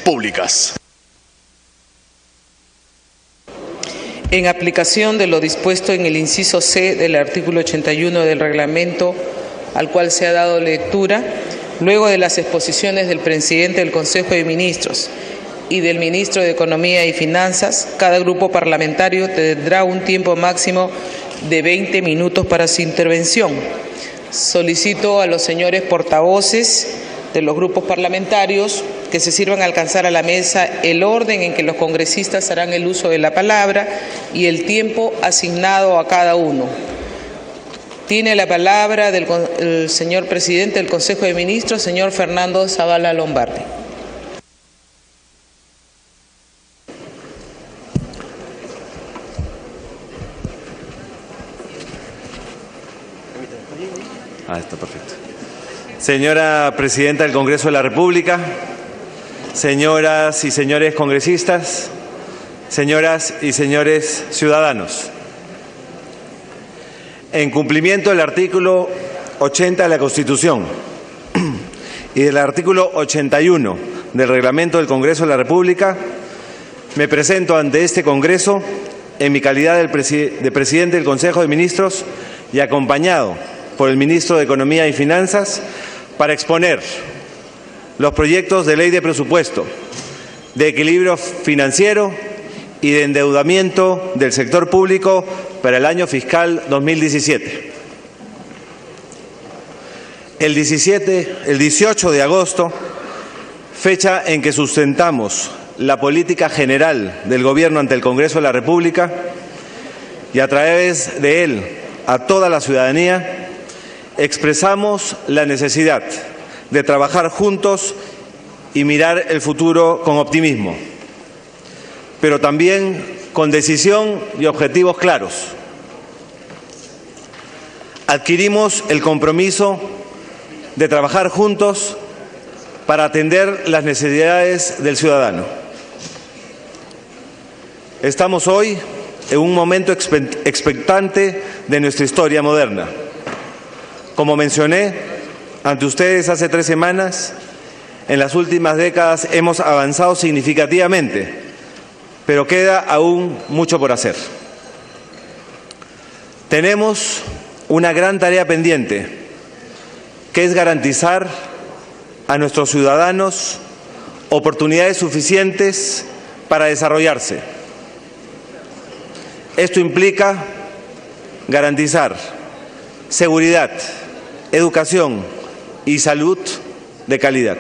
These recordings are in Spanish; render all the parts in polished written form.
públicas. En aplicación de lo dispuesto en el inciso C del artículo 81 del reglamento, al cual se ha dado lectura, luego de las exposiciones del presidente del Consejo de Ministros y del ministro de Economía y Finanzas, cada grupo parlamentario tendrá un tiempo máximo de 20 minutos para su intervención. Solicito a los señores portavoces de los grupos parlamentarios que se sirvan a alcanzar a la mesa el orden en que los congresistas harán el uso de la palabra y el tiempo asignado a cada uno. Tiene la palabra el señor presidente del Consejo de Ministros, señor Fernando Zavala Lombardi. Está perfecto. Señora Presidenta del Congreso de la República, señoras y señores congresistas, señoras y señores ciudadanos, en cumplimiento del artículo 80 de la Constitución y del artículo 81 del Reglamento del Congreso de la República, me presento ante este Congreso en mi calidad de Presidente del Consejo de Ministros y acompañado por el Ministro de Economía y Finanzas para exponer los proyectos de ley de presupuesto, de equilibrio financiero y de endeudamiento del sector público para el año fiscal 2017. El 18 de agosto, fecha en que sustentamos la política general del Gobierno ante el Congreso de la República y a través de él a toda la ciudadanía, expresamos la necesidad de trabajar juntos y mirar el futuro con optimismo, pero también con decisión y objetivos claros. Adquirimos el compromiso de trabajar juntos para atender las necesidades del ciudadano. Estamos hoy en un momento expectante de nuestra historia moderna. Como mencioné ante ustedes hace 3 semanas, en las últimas décadas hemos avanzado significativamente, pero queda aún mucho por hacer. Tenemos una gran tarea pendiente, que es garantizar a nuestros ciudadanos oportunidades suficientes para desarrollarse. Esto implica garantizar seguridad, educación y salud de calidad.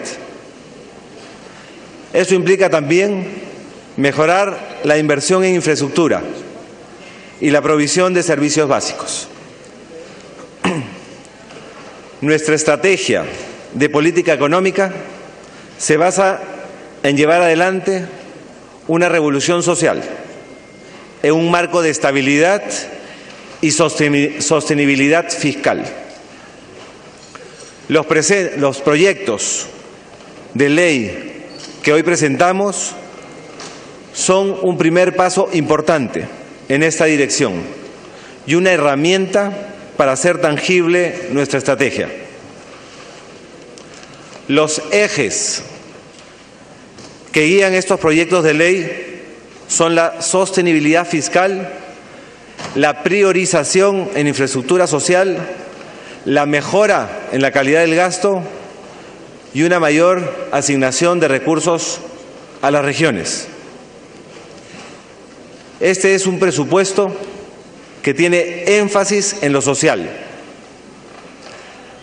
Esto implica también mejorar la inversión en infraestructura y la provisión de servicios básicos. Nuestra estrategia de política económica se basa en llevar adelante una revolución social en un marco de estabilidad y sostenibilidad fiscal. Los proyectos de ley que hoy presentamos son un primer paso importante en esta dirección y una herramienta para hacer tangible nuestra estrategia. Los ejes que guían estos proyectos de ley son la sostenibilidad fiscal, la priorización en infraestructura social, la mejora en la calidad del gasto y una mayor asignación de recursos a las regiones. Este es un presupuesto que tiene énfasis en lo social.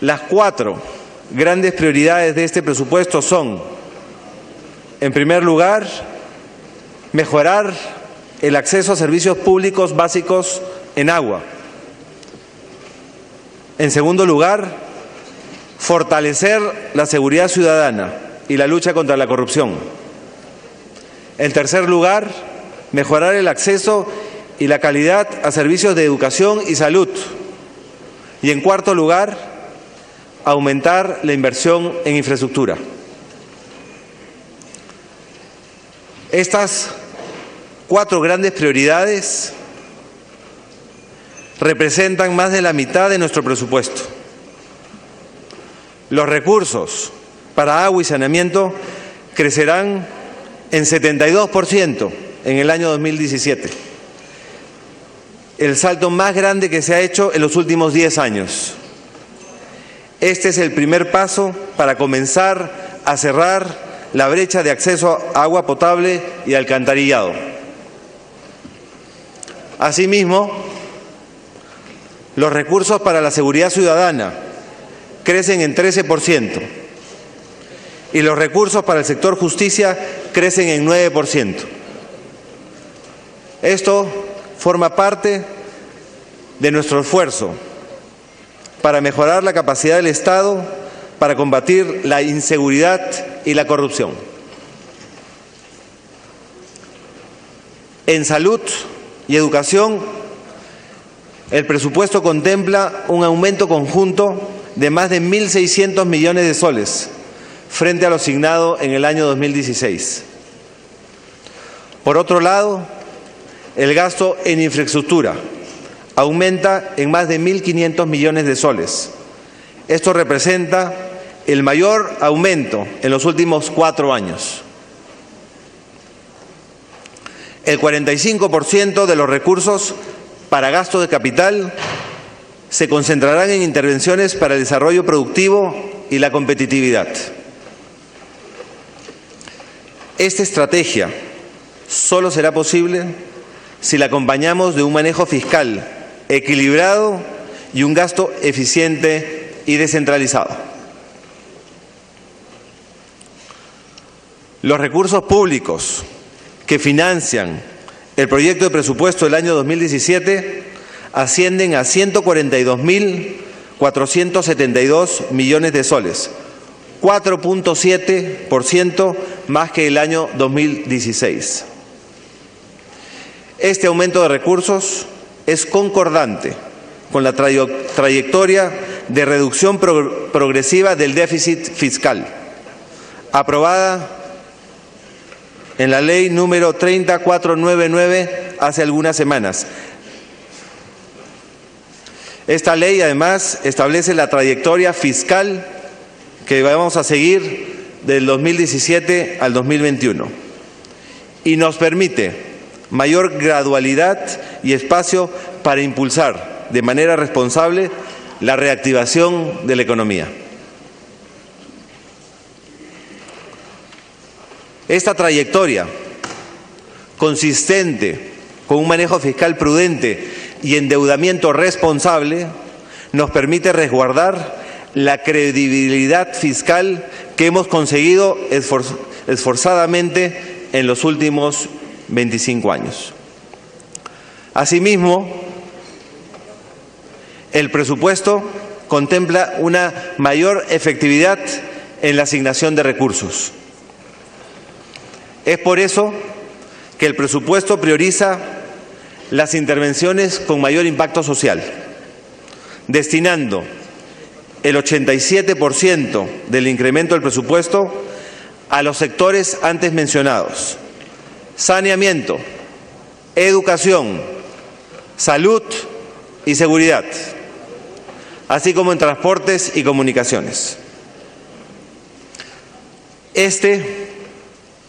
Las 4 grandes prioridades de este presupuesto son, en primer lugar, mejorar el acceso a servicios públicos básicos en agua. En segundo lugar, fortalecer la seguridad ciudadana y la lucha contra la corrupción. En tercer lugar, mejorar el acceso y la calidad a servicios de educación y salud. Y en cuarto lugar, aumentar la inversión en infraestructura. Estas 4 grandes prioridades representan más de la mitad de nuestro presupuesto. Los recursos para agua y saneamiento crecerán en 72% en el año 2017. El salto más grande que se ha hecho en los últimos 10 años. Este es el primer paso para comenzar a cerrar la brecha de acceso a agua potable y alcantarillado. Asimismo, los recursos para la seguridad ciudadana crecen en 13% y los recursos para el sector justicia crecen en 9%. Esto forma parte de nuestro esfuerzo para mejorar la capacidad del Estado para combatir la inseguridad y la corrupción. En salud y educación, el presupuesto contempla un aumento conjunto de más de 1.600 millones de soles frente a lo asignado en el año 2016. Por otro lado, el gasto en infraestructura aumenta en más de 1.500 millones de soles. Esto representa el mayor aumento en los últimos 4 años. El 45% de los recursos para gasto de capital se concentrarán en intervenciones para el desarrollo productivo y la competitividad. Esta estrategia solo será posible si la acompañamos de un manejo fiscal equilibrado y un gasto eficiente y descentralizado. Los recursos públicos que financian el proyecto de presupuesto del año 2017 ascienden a 142.472 millones de soles, 4.7% más que el año 2016. Este aumento de recursos es concordante con la trayectoria de reducción progresiva del déficit fiscal, aprobada en la Ley número 30499 hace algunas semanas. Esta ley, además, establece la trayectoria fiscal que vamos a seguir del 2017 al 2021 y nos permite mayor gradualidad y espacio para impulsar de manera responsable la reactivación de la economía. Esta trayectoria, consistente con un manejo fiscal prudente y endeudamiento responsable, nos permite resguardar la credibilidad fiscal que hemos conseguido esforzadamente en los últimos 25 años. Asimismo, el presupuesto contempla una mayor efectividad en la asignación de recursos. Es por eso que el presupuesto prioriza las intervenciones con mayor impacto social, destinando el 87% del incremento del presupuesto a los sectores antes mencionados: saneamiento, educación, salud y seguridad, así como en transportes y comunicaciones. Este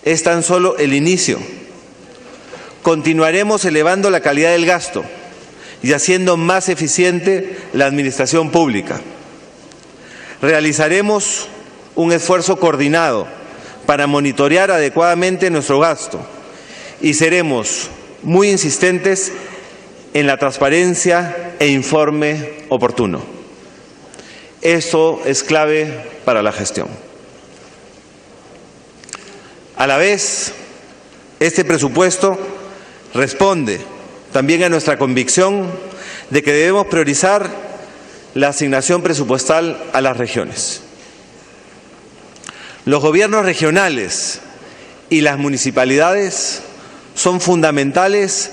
es tan solo el inicio. Continuaremos elevando la calidad del gasto y haciendo más eficiente la administración pública. Realizaremos un esfuerzo coordinado para monitorear adecuadamente nuestro gasto y seremos muy insistentes en la transparencia e informe oportuno. Esto es clave para la gestión. A la vez, este presupuesto responde también a nuestra convicción de que debemos priorizar la asignación presupuestal a las regiones. Los gobiernos regionales y las municipalidades son fundamentales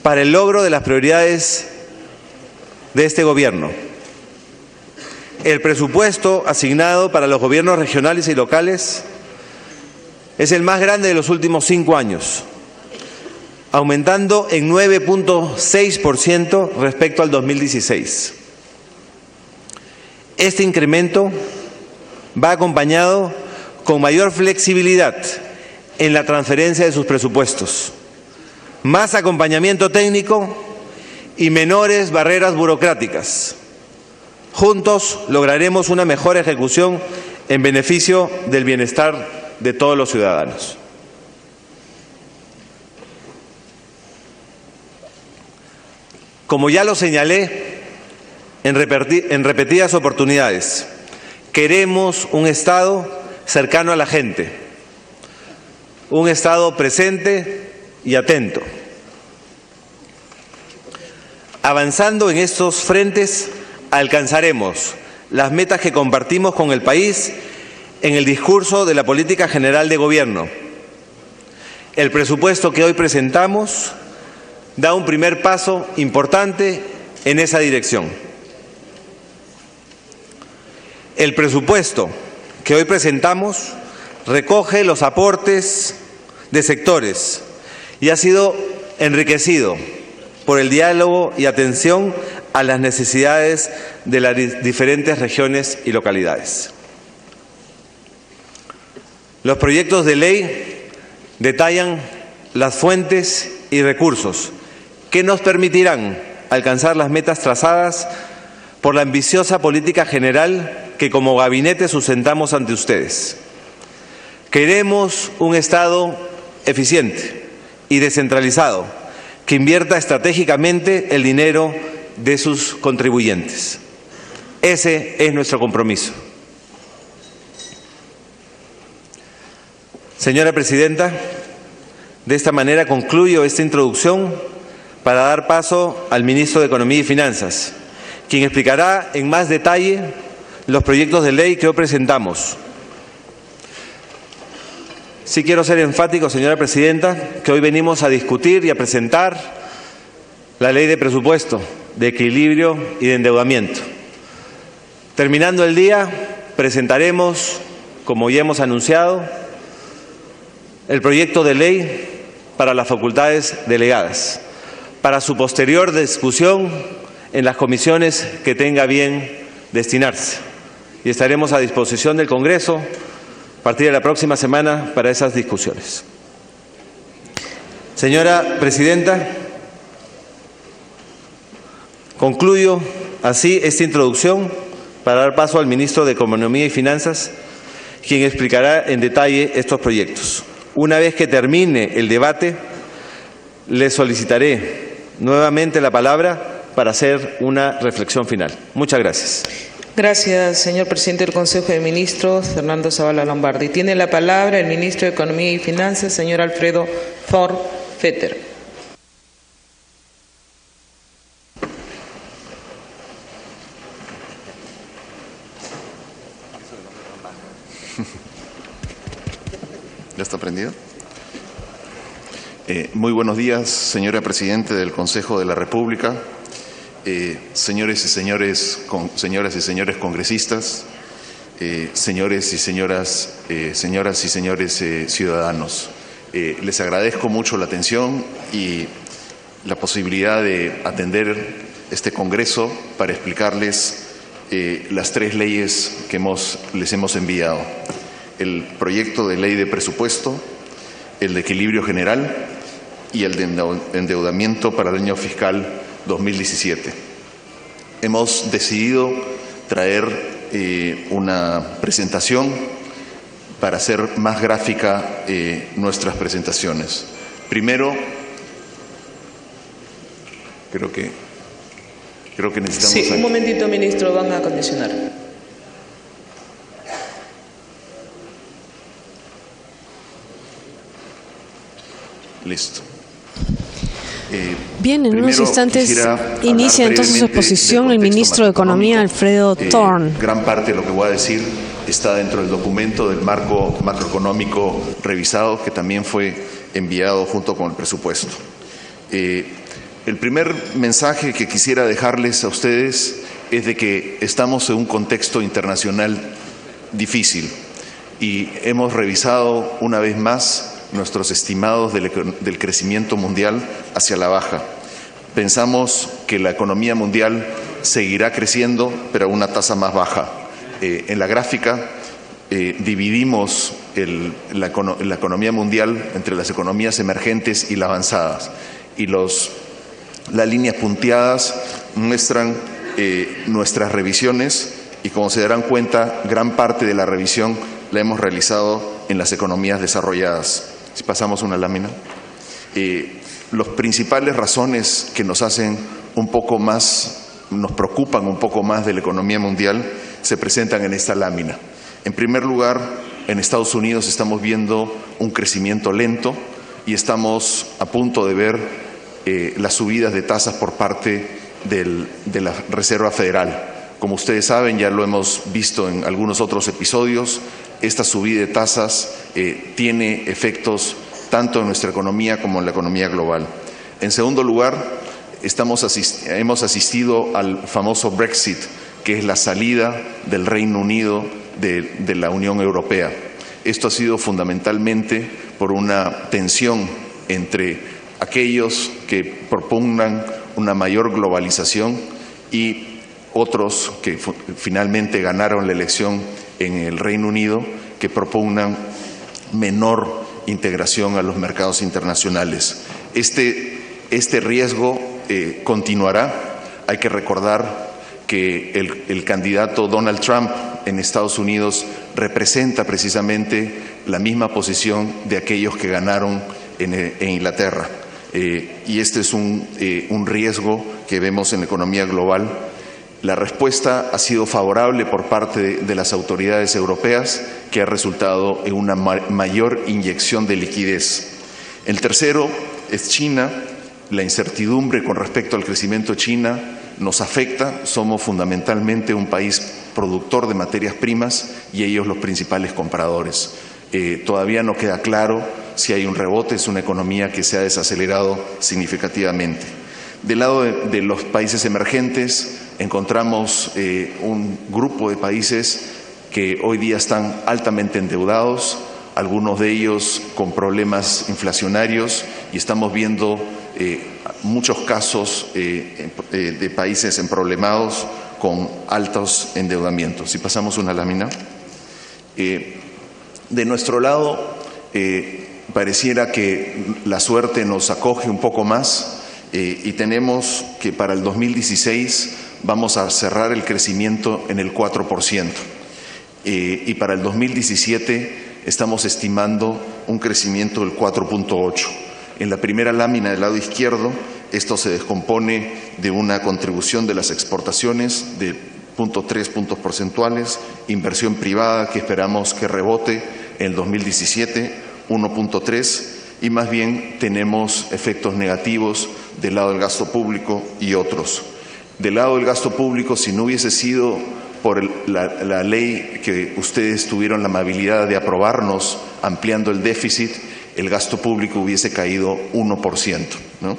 para el logro de las prioridades de este gobierno. El presupuesto asignado para los gobiernos regionales y locales es el más grande de los últimos 5 años, aumentando en 9.6% respecto al 2016. Este incremento va acompañado con mayor flexibilidad en la transferencia de sus presupuestos, más acompañamiento técnico y menores barreras burocráticas. Juntos lograremos una mejor ejecución en beneficio del bienestar de todos los ciudadanos. Como ya lo señalé en repetidas oportunidades, queremos un Estado cercano a la gente, un Estado presente y atento. Avanzando en estos frentes, alcanzaremos las metas que compartimos con el país en el discurso de la política general de gobierno. El presupuesto que hoy presentamos da un primer paso importante en esa dirección. El presupuesto que hoy presentamos recoge los aportes de sectores y ha sido enriquecido por el diálogo y atención a las necesidades de las diferentes regiones y localidades. Los proyectos de ley detallan las fuentes y recursos que nos permitirán alcanzar las metas trazadas por la ambiciosa política general que como gabinete sustentamos ante ustedes. Queremos un Estado eficiente y descentralizado que invierta estratégicamente el dinero de sus contribuyentes. Ese es nuestro compromiso. Señora Presidenta, de esta manera concluyo esta introducción para dar paso al Ministro de Economía y Finanzas, quien explicará en más detalle los proyectos de ley que hoy presentamos. Sí quiero ser enfático, señora Presidenta, que hoy venimos a discutir y a presentar la Ley de Presupuesto, de Equilibrio y de Endeudamiento. Terminando el día, presentaremos, como ya hemos anunciado, el proyecto de ley para las facultades delegadas, para su posterior discusión en las comisiones que tenga bien destinarse. Y estaremos a disposición del Congreso a partir de la próxima semana para esas discusiones. Señora Presidenta, concluyo así esta introducción para dar paso al Ministro de Economía y Finanzas, quien explicará en detalle estos proyectos. Una vez que termine el debate, le solicitaré nuevamente la palabra para hacer una reflexión final. Muchas gracias. Gracias, señor presidente del Consejo de Ministros, Fernando Zavala Lombardi. Tiene la palabra el ministro de Economía y Finanzas, señor Alfredo Thor Fetter. ¿Ya está prendido? Muy buenos días, señora Presidente del Consejo de la República, señores y señores, señoras y señores congresistas, señores y señoras, señoras y señores ciudadanos. Les agradezco mucho la atención y la posibilidad de atender este Congreso para explicarles las tres leyes que les hemos enviado. El proyecto de ley de presupuesto, el de equilibrio general y el de endeudamiento para el año fiscal 2017. Hemos decidido traer una presentación para hacer más gráfica nuestras presentaciones. Primero, creo que necesitamos... Sí, un momentito, ministro, van a acondicionar. Listo. Bien, en unos instantes inicia entonces su exposición el ministro de Economía, Alfredo Thorn. Gran parte de lo que voy a decir está dentro del documento del marco macroeconómico revisado que también fue enviado junto con el presupuesto. El primer mensaje que quisiera dejarles a ustedes es de que estamos en un contexto internacional difícil y hemos revisado una vez más nuestros estimados del crecimiento mundial hacia la baja. Pensamos que la economía mundial seguirá creciendo, pero a una tasa más baja. En la gráfica dividimos la economía mundial entre las economías emergentes y las avanzadas. Y las líneas punteadas muestran nuestras revisiones y, como se darán cuenta, gran parte de la revisión la hemos realizado en las economías desarrolladas. Si pasamos una lámina. Las principales razones que nos preocupan un poco más de la economía mundial se presentan en esta lámina. En primer lugar, en Estados Unidos estamos viendo un crecimiento lento y estamos a punto de ver las subidas de tasas por parte de la Reserva Federal. Como ustedes saben, ya lo hemos visto en algunos otros episodios, esta subida de tasas tiene efectos tanto en nuestra economía como en la economía global. En segundo lugar, hemos asistido al famoso Brexit, que es la salida del Reino Unido de la Unión Europea. Esto ha sido fundamentalmente por una tensión entre aquellos que propugnan una mayor globalización y otros que finalmente ganaron la elección en el Reino Unido, que propugnan menor integración a los mercados internacionales. Este riesgo continuará. Hay que recordar que el candidato Donald Trump en Estados Unidos representa precisamente la misma posición de aquellos que ganaron en Inglaterra. Y este es un riesgo que vemos en la economía global. La respuesta ha sido favorable por parte de las autoridades europeas, que ha resultado en una mayor inyección de liquidez. El tercero es China. La incertidumbre con respecto al crecimiento de China nos afecta. Somos fundamentalmente un país productor de materias primas y ellos los principales compradores. Todavía no queda claro si hay un rebote. Es una economía que se ha desacelerado significativamente. Del lado de los países emergentes encontramos un grupo de países que hoy día están altamente endeudados, algunos de ellos con problemas inflacionarios, y estamos viendo muchos casos de países emproblemados con altos endeudamientos. Si pasamos una lámina. De nuestro lado, pareciera que la suerte nos acoge un poco más y tenemos que para el 2016 vamos a cerrar el crecimiento en el 4%. Y para el 2017 estamos estimando un crecimiento del 4.8%. En la primera lámina del lado izquierdo, esto se descompone de una contribución de las exportaciones de 0.3 puntos porcentuales, inversión privada que esperamos que rebote en el 2017, 1.3%, y más bien tenemos efectos negativos del lado del gasto público y otros. Del lado del gasto público, si no hubiese sido por la ley que ustedes tuvieron la amabilidad de aprobarnos ampliando el déficit, el gasto público hubiese caído 1%, ¿no?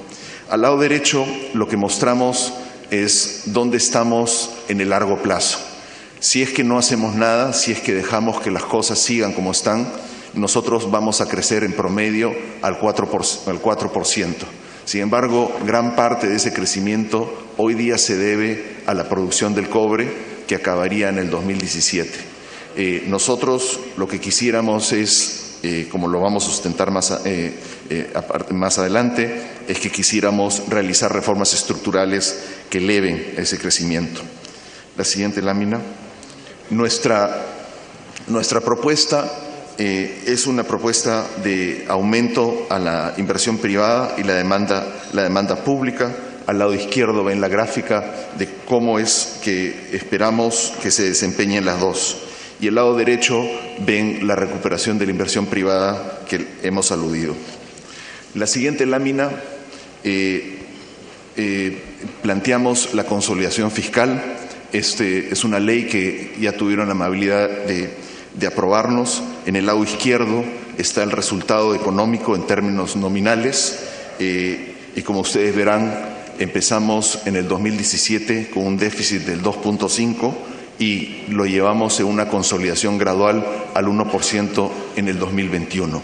Al lado derecho lo que mostramos es dónde estamos en el largo plazo. Si es que no hacemos nada, si es que dejamos que las cosas sigan como están, nosotros vamos a crecer en promedio al 4%. Sin embargo, gran parte de ese crecimiento hoy día se debe a la producción del cobre, que acabaría en el 2017. Nosotros lo que quisiéramos es, como lo vamos a sustentar más adelante, es que quisiéramos realizar reformas estructurales que eleven ese crecimiento. La siguiente lámina. Nuestra propuesta es una propuesta de aumento a la inversión privada y la demanda pública. Al lado izquierdo ven la gráfica de cómo es que esperamos que se desempeñen las dos. Y el lado derecho ven la recuperación de la inversión privada que hemos aludido. La siguiente lámina planteamos la consolidación fiscal. Es una ley que ya tuvieron la amabilidad de aprobarnos. En el lado izquierdo está el resultado económico en términos nominales y como ustedes verán, empezamos en el 2017 con un déficit del 2.5% y lo llevamos en una consolidación gradual al 1% en el 2021.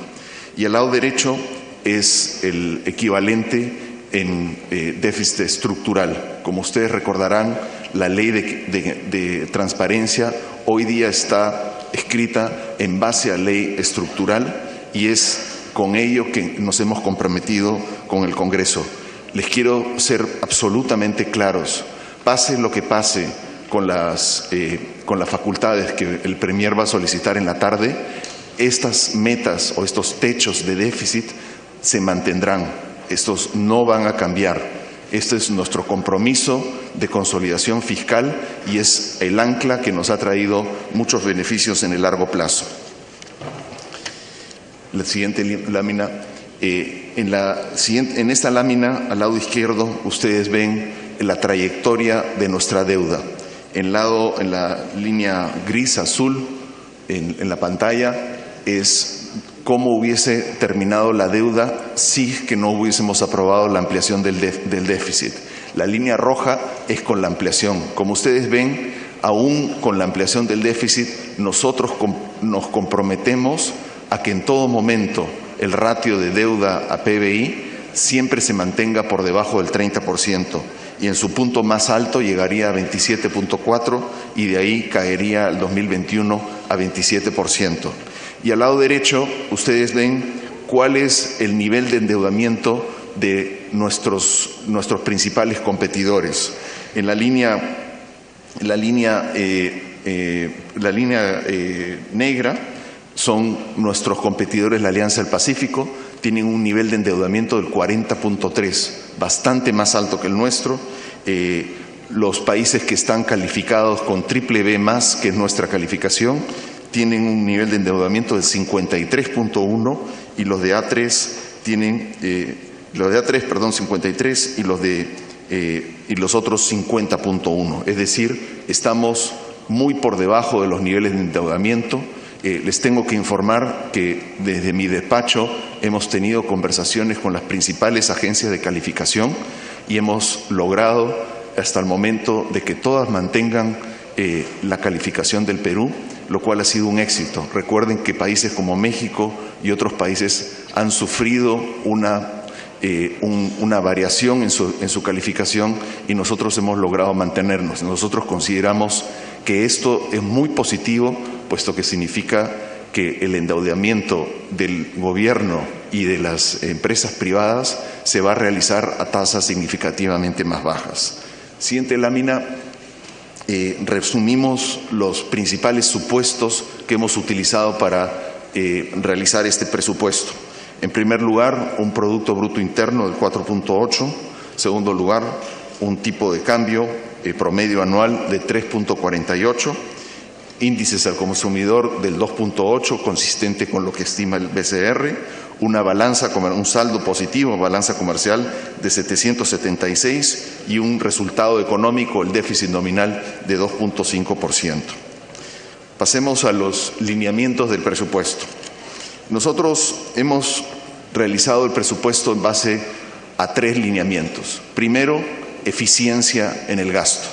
Y al lado derecho es el equivalente en déficit estructural. Como ustedes recordarán, la ley de transparencia hoy día está escrita en base a ley estructural y es con ello que nos hemos comprometido con el Congreso. Les quiero ser absolutamente claros, pase lo que pase con las facultades que el Premier va a solicitar en la tarde, estas metas o estos techos de déficit se mantendrán, estos no van a cambiar. Este es nuestro compromiso de consolidación fiscal y es el ancla que nos ha traído muchos beneficios en el largo plazo. La siguiente lámina. En esta lámina, al lado izquierdo, ustedes ven la trayectoria de nuestra deuda. En la línea gris-azul, en la pantalla, es cómo hubiese terminado la deuda si que no hubiésemos aprobado la ampliación del déficit. La línea roja es con la ampliación. Como ustedes ven, aún con la ampliación del déficit, nosotros nos comprometemos a que en todo momento el ratio de deuda a PBI siempre se mantenga por debajo del 30% y en su punto más alto llegaría a 27.4% y de ahí caería al 2021 a 27%. Y al lado derecho ustedes ven cuál es el nivel de endeudamiento de nuestros principales competidores. En la línea negra son nuestros competidores, la Alianza del Pacífico, tienen un nivel de endeudamiento del 40.3%, bastante más alto que el nuestro. Los países que están calificados con BBB+, que es nuestra calificación, tienen un nivel de endeudamiento del 53.1% y los de A3 tienen 53 y los otros 50.1%. Es decir, estamos muy por debajo de los niveles de endeudamiento. Les tengo que informar que desde mi despacho hemos tenido conversaciones con las principales agencias de calificación y hemos logrado hasta el momento de que todas mantengan la calificación del Perú, lo cual ha sido un éxito. Recuerden que países como México y otros países han sufrido una variación en su calificación y nosotros hemos logrado mantenernos. Nosotros consideramos que esto es muy positivo, puesto que significa que el endeudamiento del gobierno y de las empresas privadas se va a realizar a tasas significativamente más bajas. Siguiente lámina. Resumimos los principales supuestos que hemos utilizado para realizar este presupuesto. En primer lugar, un Producto Bruto Interno del 4.8. Segundo lugar, un tipo de cambio promedio anual de 3.48. Índices al consumidor del 2.8, consistente con lo que estima el BCR. Un saldo positivo, balanza comercial de 776 y un resultado económico, el déficit nominal, de 2.5%. Pasemos a los lineamientos del presupuesto. Nosotros hemos realizado el presupuesto en base a 3 lineamientos. Primero, eficiencia en el gasto.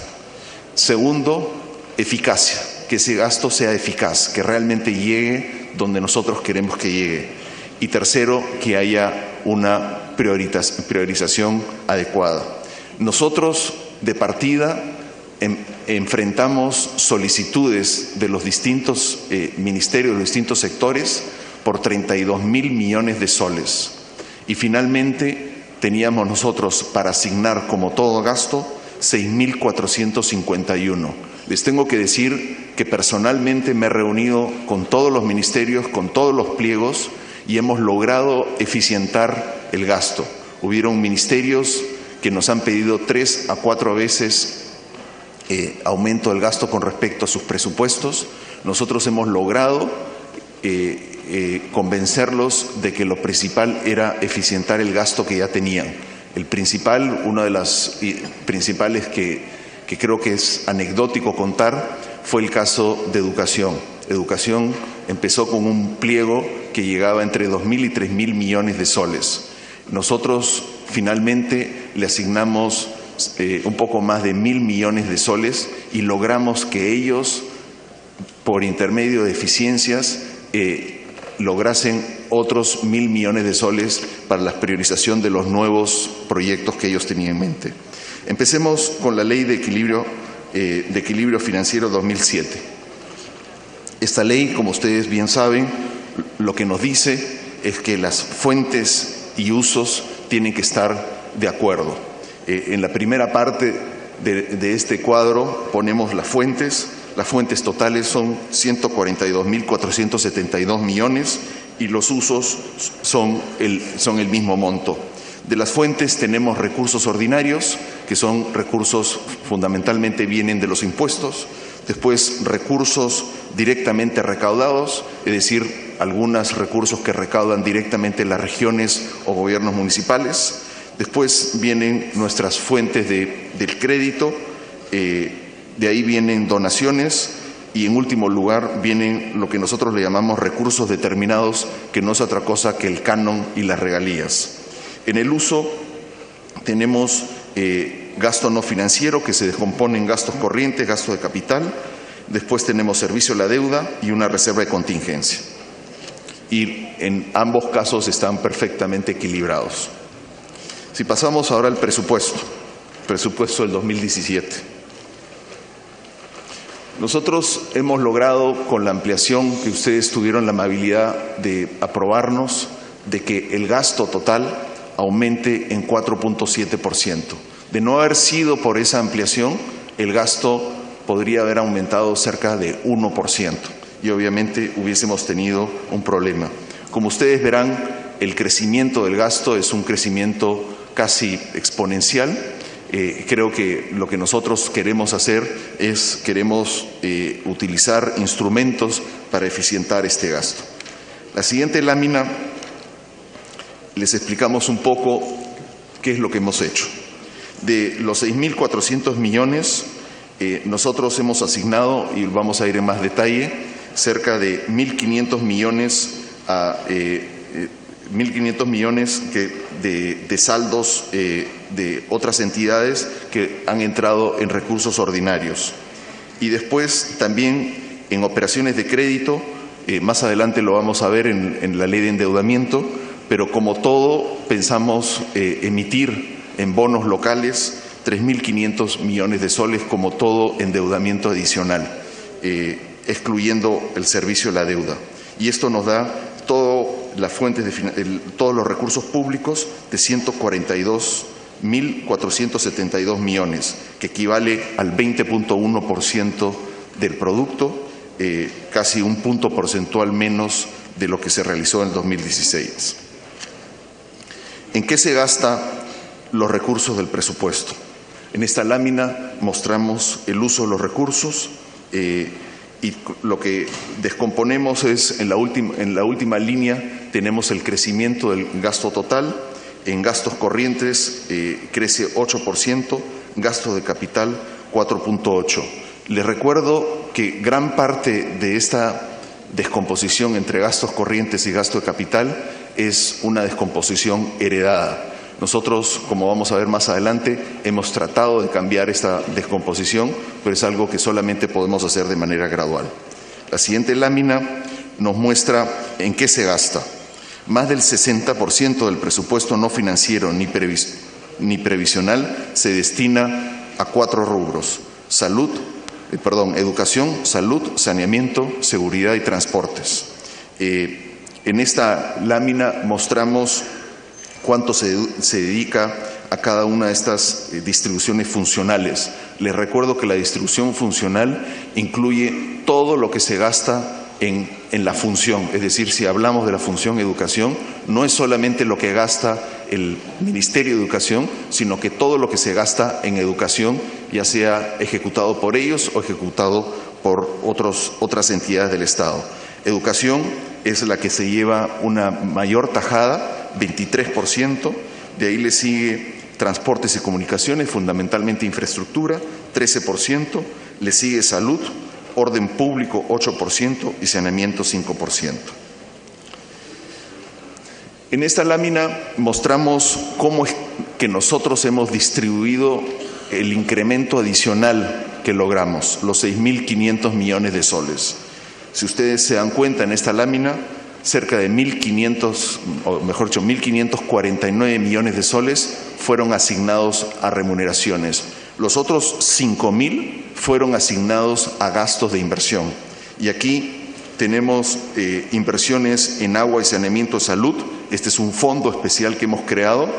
Segundo, eficacia, que ese gasto sea eficaz, que realmente llegue donde nosotros queremos que llegue. Y tercero, que haya una priorización adecuada. Nosotros, de partida, enfrentamos solicitudes de los distintos ministerios, de los distintos sectores, por 32.000 millones de soles. Y finalmente teníamos nosotros para asignar como todo gasto 6.451. Les tengo que decir que personalmente me he reunido con todos los ministerios, con todos los pliegos y hemos logrado eficientar el gasto. Hubieron ministerios que nos han pedido 3 a 4 veces aumento del gasto con respecto a sus presupuestos. Nosotros hemos logrado convencerlos de que lo principal era eficientar el gasto que ya tenían. El principal, una de las principales que creo que es anecdótico contar, fue el caso de educación. Educación empezó con un pliego que llegaba entre 2.000 y 3.000 millones de soles. Nosotros finalmente le asignamos un poco más de 1.000 millones de soles y logramos que ellos, por intermedio de eficiencias, lograsen otros 1.000 millones de soles para la priorización de los nuevos proyectos que ellos tenían en mente. Empecemos con la Ley de Equilibrio Financiero 2007. Esta ley, como ustedes bien saben, lo que nos dice es que las fuentes y usos tienen que estar de acuerdo. En la primera parte de este cuadro ponemos las fuentes. Las fuentes totales son 142.472 millones y los usos son el mismo monto. De las fuentes tenemos recursos ordinarios, que son recursos fundamentalmente vienen de los impuestos. Después recursos directamente recaudados, es decir, algunos recursos que recaudan directamente las regiones o gobiernos municipales. Después vienen nuestras fuentes del crédito, de ahí vienen donaciones y en último lugar vienen lo que nosotros le llamamos recursos determinados, que no es otra cosa que el canon y las regalías. En el uso tenemos gasto no financiero, que se descompone en gastos corrientes, gasto de capital. Después tenemos servicio a la deuda y una reserva de contingencia. Y en ambos casos están perfectamente equilibrados. Si pasamos ahora al presupuesto del 2017. Nosotros hemos logrado, con la ampliación que ustedes tuvieron la amabilidad de aprobarnos, de que el gasto total aumente en 4.7%. De no haber sido por esa ampliación, el gasto podría haber aumentado cerca de 1% y obviamente hubiésemos tenido un problema. Como ustedes verán, el crecimiento del gasto es un crecimiento casi exponencial. Creo que lo que nosotros queremos hacer es utilizar instrumentos para eficientar este gasto. La siguiente lámina les explicamos un poco qué es lo que hemos hecho. De los 6.400 millones, nosotros hemos asignado, y vamos a ir en más detalle, cerca de 1.500 millones de saldos de otras entidades que han entrado en recursos ordinarios. Y después también en operaciones de crédito, más adelante lo vamos a ver en la ley de endeudamiento, pero como todo pensamos emitir en bonos locales 3.500 millones de soles como todo endeudamiento adicional, excluyendo el servicio a la deuda. Y esto nos da todos los recursos públicos de 142.472 millones, que equivale al 20.1% del producto, casi un punto porcentual menos de lo que se realizó en el 2016. ¿En qué se gastan los recursos del presupuesto? En esta lámina mostramos el uso de los recursos y lo que descomponemos es, en la última línea tenemos el crecimiento del gasto total. En gastos corrientes crece 8%, gasto de capital 4.8%. Les recuerdo que gran parte de esta descomposición entre gastos corrientes y gasto de capital es una descomposición heredada. Nosotros, como vamos a ver más adelante, hemos tratado de cambiar esta descomposición, pero es algo que solamente podemos hacer de manera gradual. La siguiente lámina nos muestra en qué se gasta. Más del 60% del presupuesto no financiero ni previsional se destina a 4 rubros: educación, salud, saneamiento, seguridad y transportes. En esta lámina mostramos cuánto se dedica a cada una de estas distribuciones funcionales. Les recuerdo que la distribución funcional incluye todo lo que se gasta en la función, es decir, si hablamos de la función educación, no es solamente lo que gasta el Ministerio de Educación, sino que todo lo que se gasta en educación, ya sea ejecutado por ellos o ejecutado por otras entidades del Estado. Educación es la que se lleva una mayor tajada, 23%, de ahí le sigue transportes y comunicaciones, fundamentalmente infraestructura, 13%, le sigue salud, orden público 8% y saneamiento 5%. En esta lámina mostramos cómo es que nosotros hemos distribuido el incremento adicional que logramos, los 6.500 millones de soles. Si ustedes se dan cuenta en esta lámina, cerca de 1.549 millones de soles fueron asignados a remuneraciones. Los otros 5.000 fueron asignados a gastos de inversión. Y aquí tenemos inversiones en agua y saneamiento de salud. Este es un fondo especial que hemos creado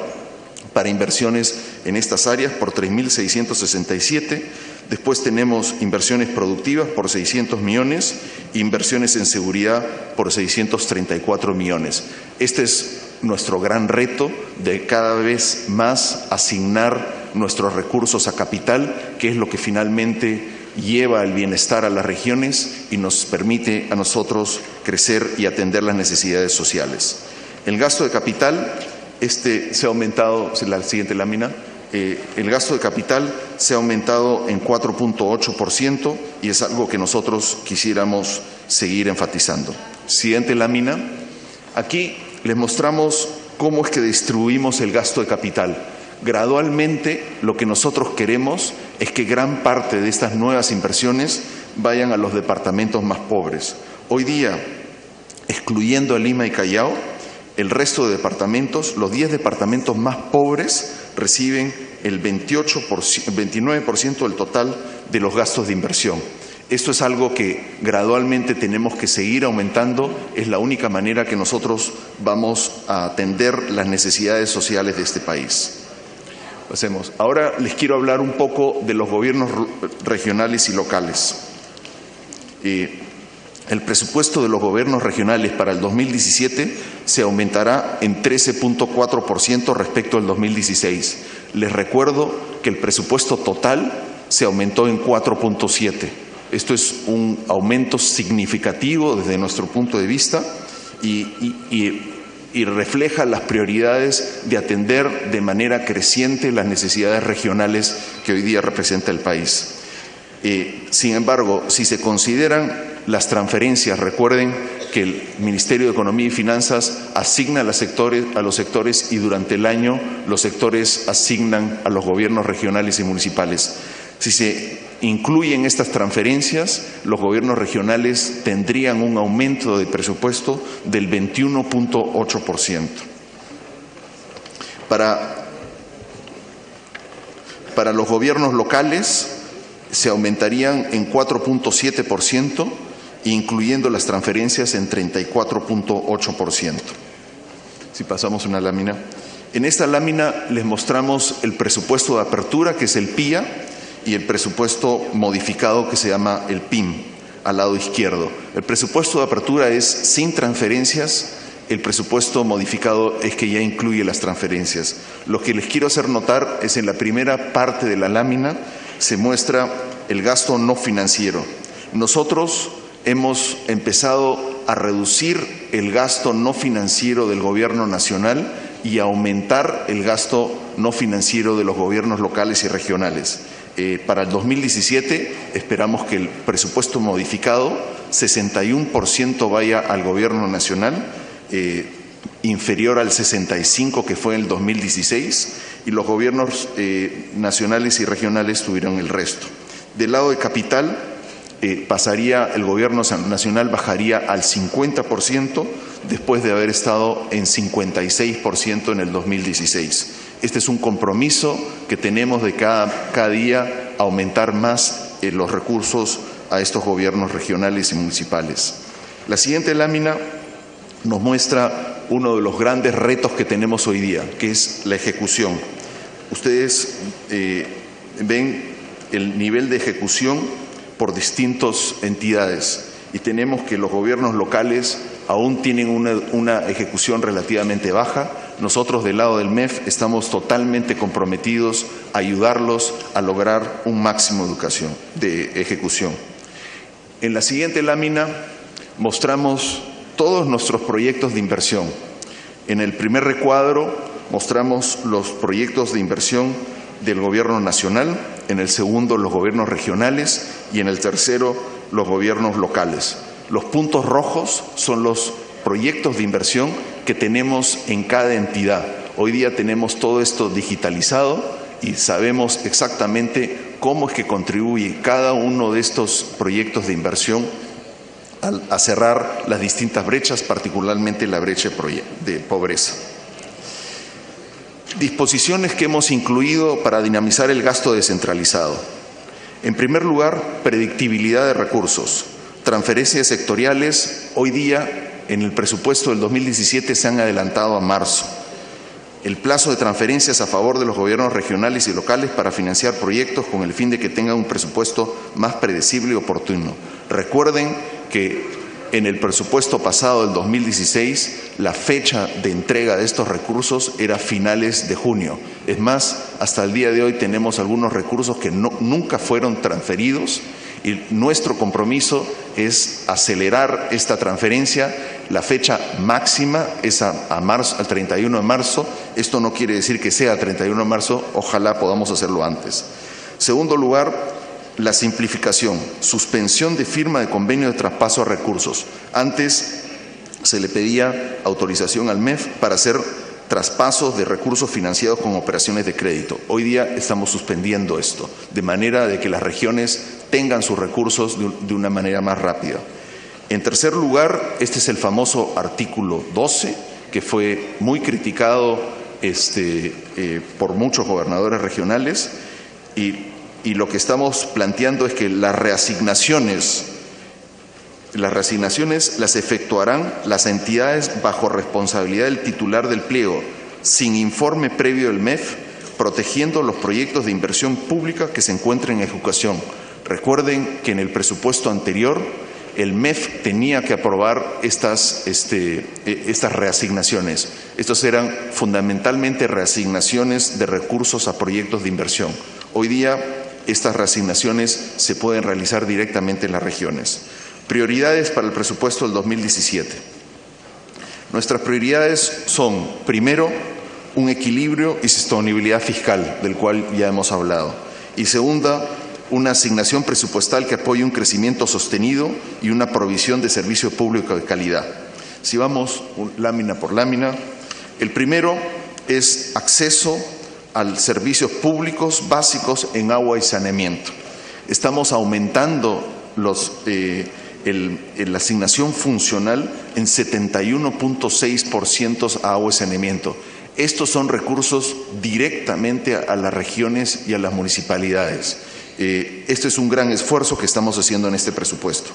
para inversiones en estas áreas por 3.667. Después tenemos inversiones productivas por 600 millones, inversiones en seguridad por 634 millones. Este es nuestro gran reto de cada vez más asignar nuestros recursos a capital, que es lo que finalmente lleva el bienestar a las regiones y nos permite a nosotros crecer y atender las necesidades sociales. El gasto de capital, se ha aumentado, la siguiente lámina, el gasto de capital se ha aumentado en 4.8% y es algo que nosotros quisiéramos seguir enfatizando. Siguiente lámina. Aquí les mostramos cómo es que distribuimos el gasto de capital. Gradualmente, lo que nosotros queremos es que gran parte de estas nuevas inversiones vayan a los departamentos más pobres. Hoy día, excluyendo a Lima y Callao, el resto de departamentos, los 10 departamentos más pobres, reciben el 29% del total de los gastos de inversión. Esto es algo que gradualmente tenemos que seguir aumentando. Es la única manera que nosotros vamos a atender las necesidades sociales de este país. Pasemos. Ahora les quiero hablar un poco de los gobiernos regionales y locales. El presupuesto de los gobiernos regionales para el 2017 se aumentará en 13.4% respecto al 2016. Les recuerdo que el presupuesto total se aumentó en 4.7%. Esto es un aumento significativo desde nuestro punto de vista y refleja las prioridades de atender de manera creciente las necesidades regionales que hoy día representa el país. Sin embargo, si se consideran las transferencias, recuerden que el Ministerio de Economía y Finanzas asigna a los sectores y durante el año los sectores asignan a los gobiernos regionales y municipales. Si se incluyen estas transferencias, los gobiernos regionales tendrían un aumento de presupuesto del 21.8%. Para los gobiernos locales se aumentarían en 4.7%, incluyendo las transferencias en 34.8%. Si pasamos una lámina. En esta lámina les mostramos el presupuesto de apertura, que es el PIA, y el presupuesto modificado, que se llama el PIM, al lado izquierdo. El presupuesto de apertura es sin transferencias, el presupuesto modificado es que ya incluye las transferencias. Lo que les quiero hacer notar es en la primera parte de la lámina se muestra el gasto no financiero. Nosotros hemos empezado a reducir el gasto no financiero del Gobierno nacional y a aumentar el gasto no financiero de los gobiernos locales y regionales. Para el 2017 esperamos que el presupuesto modificado, 61% vaya al Gobierno nacional, inferior al 65% que fue en el 2016, y los gobiernos nacionales y regionales tuvieron el resto. Del lado de capital, el Gobierno nacional bajaría al 50% después de haber estado en 56% en el 2016. Este es un compromiso que tenemos de cada día aumentar más los recursos a estos gobiernos regionales y municipales. La siguiente lámina nos muestra uno de los grandes retos que tenemos hoy día, que es la ejecución. Ustedes ven el nivel de ejecución por distintas entidades y tenemos que los gobiernos locales aún tienen una ejecución relativamente baja. Nosotros del lado del MEF estamos totalmente comprometidos a ayudarlos a lograr un máximo de ejecución. En la siguiente lámina mostramos todos nuestros proyectos de inversión. En el primer recuadro mostramos los proyectos de inversión del Gobierno nacional, en el segundo los gobiernos regionales y en el tercero los gobiernos locales. Los puntos rojos son los proyectos de inversión que tenemos en cada entidad. Hoy día tenemos todo esto digitalizado y sabemos exactamente cómo es que contribuye cada uno de estos proyectos de inversión a cerrar las distintas brechas, particularmente la brecha de pobreza. Disposiciones que hemos incluido para dinamizar el gasto descentralizado. En primer lugar, predictibilidad de recursos. Transferencias sectoriales, hoy día en el presupuesto del 2017 se han adelantado a marzo. El plazo de transferencias a favor de los gobiernos regionales y locales para financiar proyectos con el fin de que tengan un presupuesto más predecible y oportuno. Recuerden que en el presupuesto pasado del 2016 la fecha de entrega de estos recursos era finales de junio. Es más, hasta el día de hoy tenemos algunos recursos que nunca fueron transferidos y nuestro compromiso es acelerar esta transferencia. La fecha máxima es al 31 de marzo. Esto no quiere decir que sea 31 de marzo, ojalá podamos hacerlo antes. Segundo lugar, la simplificación, suspensión de firma de convenio de traspaso de recursos. Antes se le pedía autorización al MEF para hacer traspasos de recursos financiados con operaciones de crédito. Hoy día estamos suspendiendo esto, de manera de que las regiones tengan sus recursos de una manera más rápida. En tercer lugar, este es el famoso artículo 12, que fue muy criticado por muchos gobernadores regionales, y lo que estamos planteando es que las reasignaciones las efectuarán las entidades bajo responsabilidad del titular del pliego, sin informe previo del MEF, protegiendo los proyectos de inversión pública que se encuentren en ejecución. Recuerden que en el presupuesto anterior el MEF tenía que aprobar estas reasignaciones. Estos eran fundamentalmente reasignaciones de recursos a proyectos de inversión. Hoy día estas reasignaciones se pueden realizar directamente en las regiones. Prioridades para el presupuesto del 2017. Nuestras prioridades son, primero, un equilibrio y sostenibilidad fiscal, del cual ya hemos hablado. Y segunda, una asignación presupuestal que apoye un crecimiento sostenido y una provisión de servicio público de calidad. Si vamos lámina por lámina, el primero es acceso a servicios públicos básicos en agua y saneamiento. Estamos aumentando la asignación funcional en 71.6% a agua y saneamiento. Estos son recursos directamente a las regiones y a las municipalidades. Este es un gran esfuerzo que estamos haciendo en este presupuesto.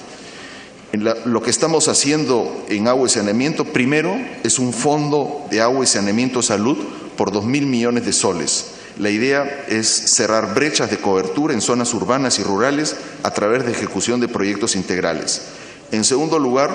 Lo que estamos haciendo en agua y saneamiento, primero, es un fondo de agua y saneamiento salud por 2.000 millones de soles. La idea es cerrar brechas de cobertura en zonas urbanas y rurales a través de ejecución de proyectos integrales. En segundo lugar,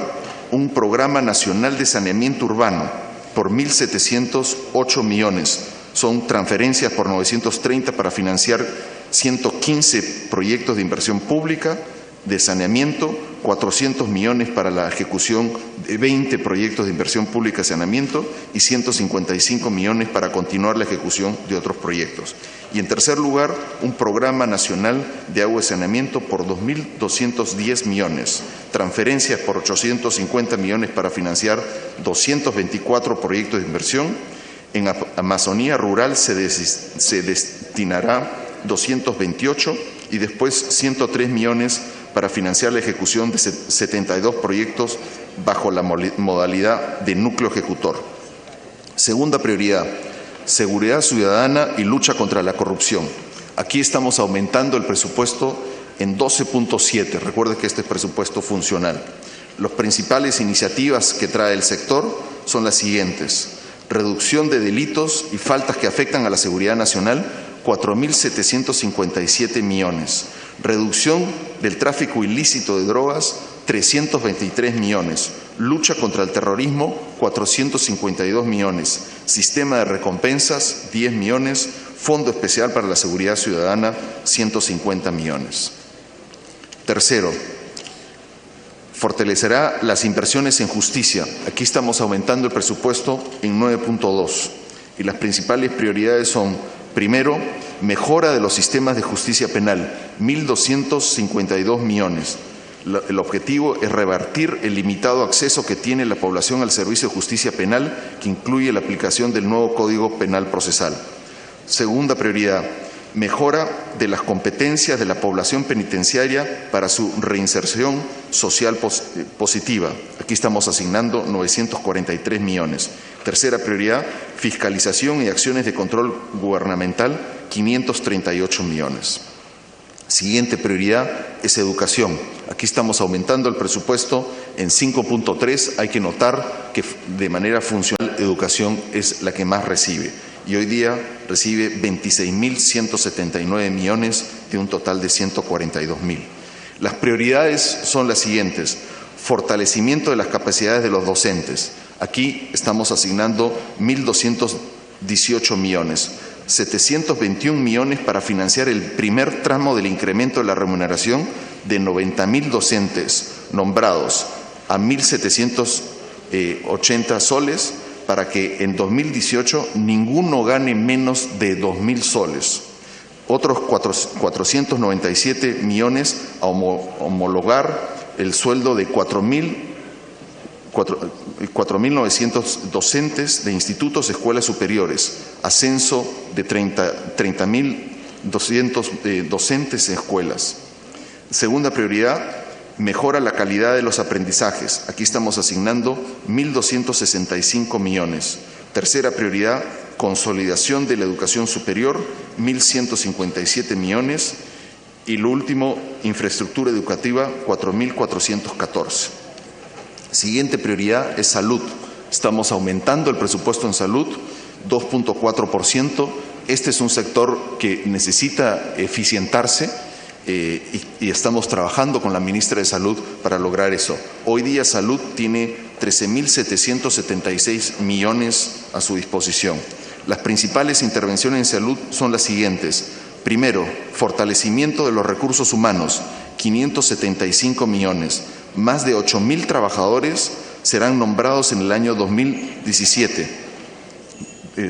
un programa nacional de saneamiento urbano por 1.708 millones. Son transferencias por 930 para financiar 115 proyectos de inversión pública de saneamiento, 400 millones para la ejecución de 20 proyectos de inversión pública de saneamiento y 155 millones para continuar la ejecución de otros proyectos. Y en tercer lugar, un programa nacional de agua y saneamiento por 2.210 millones, transferencias por 850 millones para financiar 224 proyectos de inversión. En Amazonía rural se destinará 228 y después 103 millones para financiar la ejecución de 72 proyectos bajo la modalidad de núcleo ejecutor. Segunda prioridad, seguridad ciudadana y lucha contra la corrupción. Aquí estamos aumentando el presupuesto en 12.7. Recuerde que este es presupuesto funcional. Las principales iniciativas que trae el sector son las siguientes: reducción de delitos y faltas que afectan a la seguridad nacional, 4.757 millones. Reducción del tráfico ilícito de drogas, 323 millones. Lucha contra el terrorismo, 452 millones. Sistema de recompensas, 10 millones. Fondo especial para la seguridad ciudadana, 150 millones. Tercero, fortalecerá las inversiones en justicia. Aquí estamos aumentando el presupuesto en 9.2 y las principales prioridades son: primero, mejora de los sistemas de justicia penal, 1.252 millones. El objetivo es revertir el limitado acceso que tiene la población al servicio de justicia penal, que incluye la aplicación del nuevo Código Penal Procesal. Segunda prioridad, mejora de las competencias de la población penitenciaria para su reinserción social positiva. Aquí estamos asignando 943 millones. Tercera prioridad, fiscalización y acciones de control gubernamental, 538 millones. Siguiente prioridad es educación. Aquí estamos aumentando el presupuesto en 5.3. Hay que notar que de manera funcional educación es la que más recibe. Y hoy día recibe 26.179 millones de un total de 142.000. Las prioridades son las siguientes. Fortalecimiento de las capacidades de los docentes. Aquí estamos asignando 1.218 millones. 721 millones para financiar el primer tramo del incremento de la remuneración de 90.000 docentes nombrados a 1.780 soles para que en 2018 ninguno gane menos de 2.000 soles. Otros 497 millones a homologar el sueldo de 4.900 docentes de institutos, escuelas superiores, ascenso de 30.200 docentes en escuelas. Segunda prioridad, mejora la calidad de los aprendizajes. Aquí estamos asignando 1.265 millones. Tercera prioridad, consolidación de la educación superior, 1.157 millones. Y lo último, infraestructura educativa, 4.414. Siguiente prioridad es salud. Estamos aumentando el presupuesto en salud, 2.4%. Este es un sector que necesita eficientarse y estamos trabajando con la ministra de Salud para lograr eso. Hoy día Salud tiene 13.776 millones a su disposición. Las principales intervenciones en salud son las siguientes. Primero, fortalecimiento de los recursos humanos, 575 millones. Más de 8.000 trabajadores serán nombrados en el año 2017.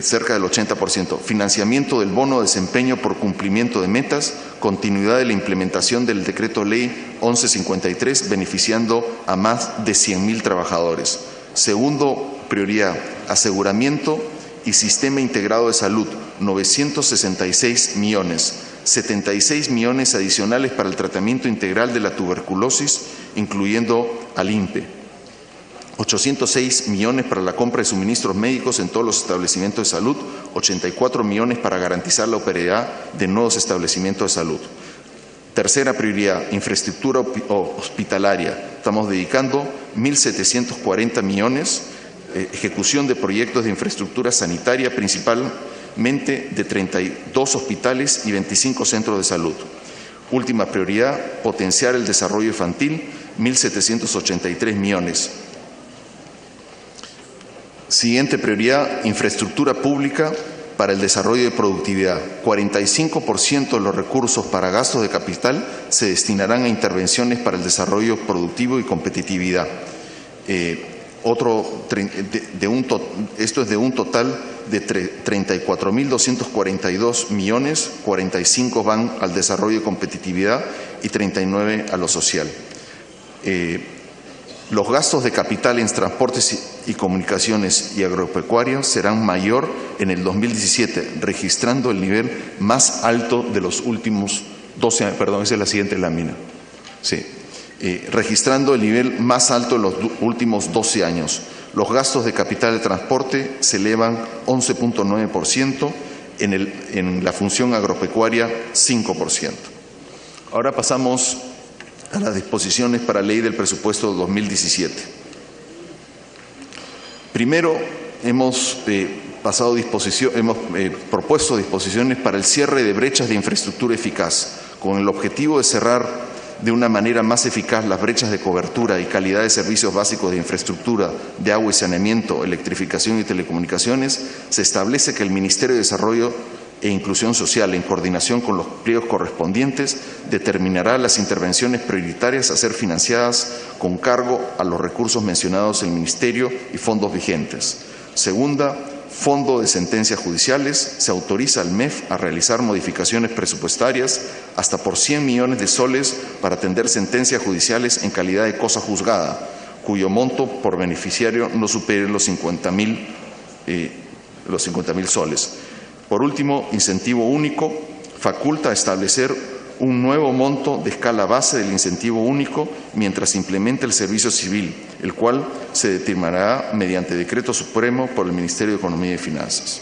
Cerca del 80%. Financiamiento del bono de desempeño por cumplimiento de metas, continuidad de la implementación del Decreto Ley 1153, beneficiando a más de 100.000 trabajadores. Segundo prioridad, aseguramiento y sistema integrado de salud, 966 millones. 76 millones adicionales para el tratamiento integral de la tuberculosis, incluyendo al INPE. 806 millones para la compra de suministros médicos en todos los establecimientos de salud, 84 millones para garantizar la operatividad de nuevos establecimientos de salud. Tercera prioridad, infraestructura hospitalaria. Estamos dedicando 1.740 millones, ejecución de proyectos de infraestructura sanitaria, principalmente de 32 hospitales y 25 centros de salud. Última prioridad, potenciar el desarrollo infantil, 1.783 millones. Siguiente prioridad, infraestructura pública para el desarrollo de productividad. 45% de los recursos para gastos de capital se destinarán a intervenciones para el desarrollo productivo y competitividad. Esto es de un total de 34.242 millones, 45 van al desarrollo y competitividad y 39 a lo social. Los gastos de capital en transportes y comunicaciones y agropecuarios serán mayor en el 2017, registrando el nivel más alto de los últimos 12 años. Perdón, esa es la siguiente lámina. Sí. Registrando el nivel más alto de los últimos 12 años. Los gastos de capital de transporte se elevan 11.9%, en la función agropecuaria 5%. Ahora pasamos a las disposiciones para ley del presupuesto de 2017. Primero, hemos propuesto disposiciones para el cierre de brechas de infraestructura eficaz, con el objetivo de cerrar de una manera más eficaz las brechas de cobertura y calidad de servicios básicos de infraestructura de agua y saneamiento, electrificación y telecomunicaciones. Se establece que el Ministerio de Desarrollo e Inclusión Social, en coordinación con los pliegos correspondientes, determinará las intervenciones prioritarias a ser financiadas con cargo a los recursos mencionados en el Ministerio y fondos vigentes. Segunda, Fondo de Sentencias Judiciales. Se autoriza al MEF a realizar modificaciones presupuestarias hasta por 100 millones de soles para atender sentencias judiciales en calidad de cosa juzgada, cuyo monto por beneficiario no supere los 50.000 soles. Por último, incentivo único, faculta a establecer un nuevo monto de escala base del incentivo único mientras se implementa el servicio civil, el cual se determinará mediante decreto supremo por el Ministerio de Economía y Finanzas.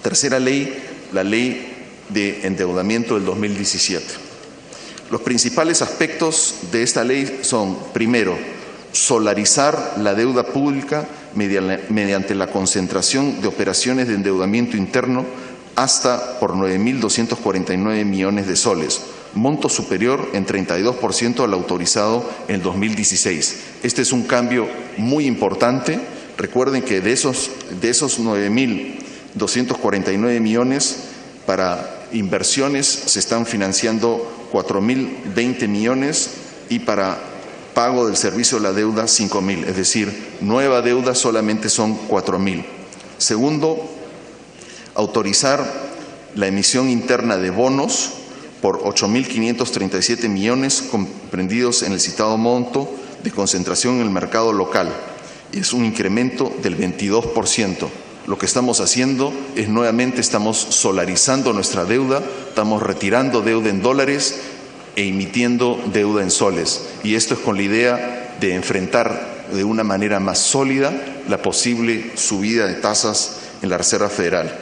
Tercera ley, la ley de endeudamiento del 2017. Los principales aspectos de esta ley son, primero, solarizar la deuda pública mediante la concentración de operaciones de endeudamiento interno hasta por 9.249 millones de soles, monto superior en 32% al autorizado en 2016. Este es un cambio muy importante. Recuerden que de esos 9.249 millones para inversiones se están financiando 4.020 millones y para pago del servicio de la deuda 5.000, es decir, nueva deuda solamente son 4.000. Segundo, autorizar la emisión interna de bonos por 8.537 millones comprendidos en el citado monto de concentración en el mercado local. Es un incremento del 22%. Lo que estamos haciendo es nuevamente estamos solarizando nuestra deuda, estamos retirando deuda en dólares e emitiendo deuda en soles. Y esto es con la idea de enfrentar de una manera más sólida la posible subida de tasas en la Reserva Federal.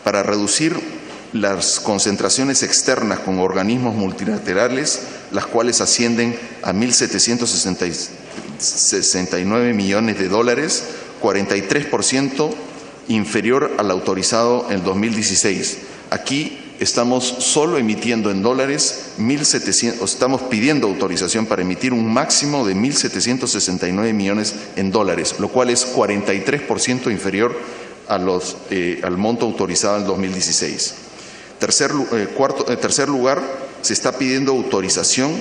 Para reducir las concentraciones externas con organismos multilaterales, las cuales ascienden a 1.769 millones de dólares, 43% inferior al autorizado en el 2016. Aquí estamos solo emitiendo en dólares 1.700, estamos pidiendo autorización para emitir un máximo de 1.769 millones en dólares, lo cual es 43% inferior a al monto autorizado en el 2016. Tercer lugar, se está pidiendo autorización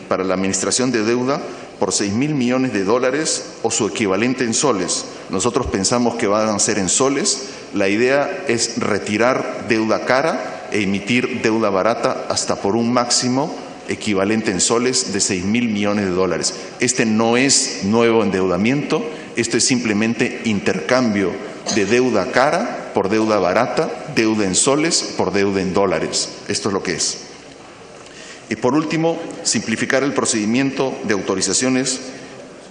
para la administración de deuda por 6.000 millones de dólares o su equivalente en soles. Nosotros pensamos que van a ser en soles. La idea es retirar deuda cara e emitir deuda barata hasta por un máximo equivalente en soles de 6.000 millones de dólares. Este no es nuevo endeudamiento, esto es simplemente intercambio de deuda cara por deuda barata, deuda en soles por deuda en dólares. Esto es lo que es. Y por último, simplificar el procedimiento de autorizaciones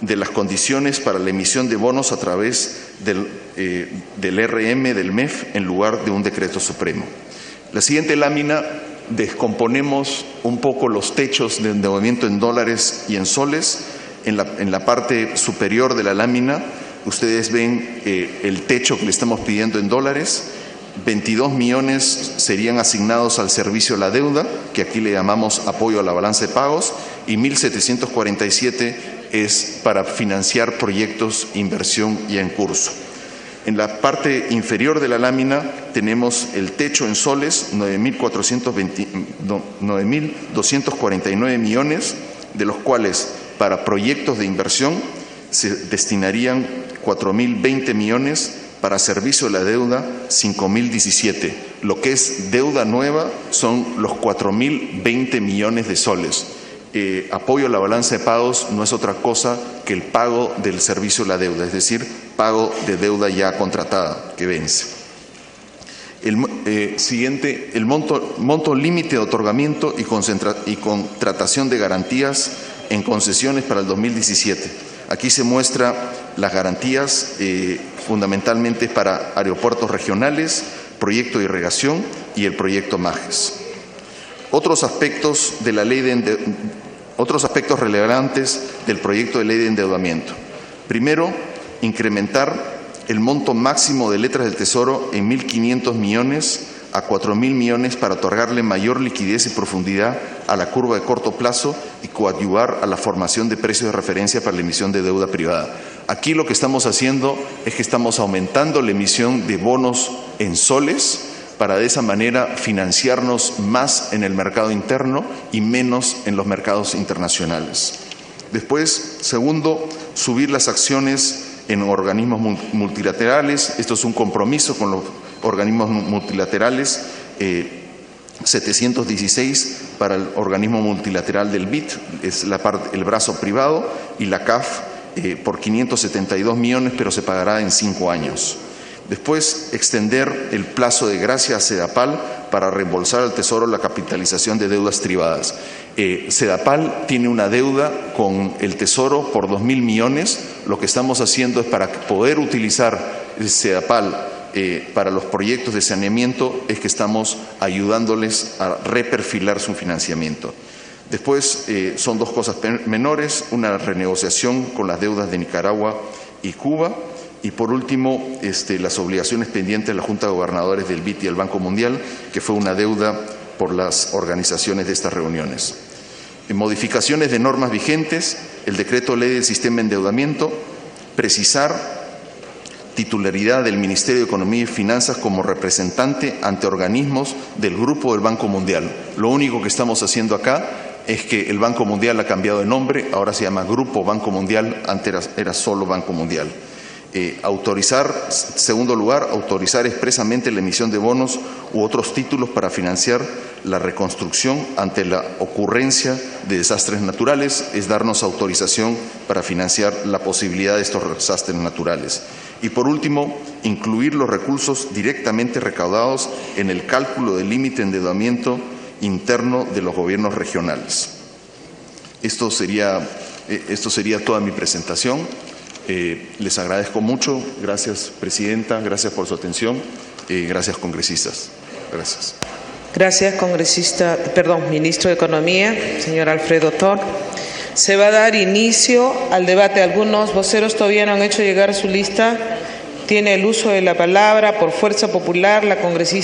de las condiciones para la emisión de bonos a través del RM del MEF en lugar de un decreto supremo. La siguiente lámina descomponemos un poco los techos de endeudamiento en dólares y en soles. En la parte superior de la lámina ustedes ven el techo que le estamos pidiendo en dólares. 22 millones serían asignados al servicio de la deuda, que aquí le llamamos apoyo a la balanza de pagos, y 1.747 es para financiar proyectos, inversión y en curso. En la parte inferior de la lámina tenemos el techo en soles, 9.249 millones, de los cuales para proyectos de inversión se destinarían 4.020 millones, para servicio de la deuda 5.017. Lo que es deuda nueva son los 4.020 millones de soles. Apoyo a la balanza de pagos no es otra cosa que el pago del servicio de la deuda, es decir, pago de deuda ya contratada que vence. Siguiente, el monto límite de otorgamiento y contratación de garantías en concesiones para el 2017. Aquí se muestra las garantías fundamentalmente para aeropuertos regionales, proyecto de irrigación y el proyecto MAGES. Otros aspectos relevantes del proyecto de ley de endeudamiento. Primero, incrementar el monto máximo de letras del Tesoro en 1.500 millones a 4.000 millones para otorgarle mayor liquidez y profundidad a la curva de corto plazo y coadyuvar a la formación de precios de referencia para la emisión de deuda privada. Aquí lo que estamos haciendo es que estamos aumentando la emisión de bonos en soles para de esa manera financiarnos más en el mercado interno y menos en los mercados internacionales. Después, segundo, subir las acciones en organismos multilaterales. Esto es un compromiso con los organismos multilaterales, 716 para el organismo multilateral del BID, es el brazo privado, y la CAF por 572 millones, pero se pagará en 5 años. Después, extender el plazo de gracia a Sedapal para reembolsar al Tesoro la capitalización de deudas privadas. Sedapal tiene una deuda con el Tesoro por 2.000 millones. Lo que estamos haciendo es para poder utilizar Sedapal para los proyectos de saneamiento es que estamos ayudándoles a reperfilar su financiamiento. Después son dos cosas menores, una renegociación con las deudas de Nicaragua y Cuba, y por último las obligaciones pendientes de la Junta de Gobernadores del BID y el Banco Mundial, que fue una deuda por las organizaciones de estas reuniones. En modificaciones de normas vigentes, el decreto ley del sistema de endeudamiento, precisar titularidad del Ministerio de Economía y Finanzas como representante ante organismos del Grupo del Banco Mundial. Lo único que estamos haciendo acá es que el Banco Mundial ha cambiado de nombre, ahora se llama Grupo Banco Mundial, antes era solo Banco Mundial. Segundo lugar, autorizar expresamente la emisión de bonos u otros títulos para financiar la reconstrucción ante la ocurrencia de desastres naturales, es darnos autorización para financiar la posibilidad de estos desastres naturales. Y por último, incluir los recursos directamente recaudados en el cálculo del límite de endeudamiento interno de los gobiernos regionales. Esto sería toda mi presentación. Les agradezco mucho. Gracias, Presidenta. Gracias por su atención. Gracias, congresistas. Gracias. Gracias, Ministro de Economía, señor Alfredo Thor. Se va a dar inicio al debate. Algunos voceros todavía no han hecho llegar su lista. Tiene el uso de la palabra por fuerza popular la congresista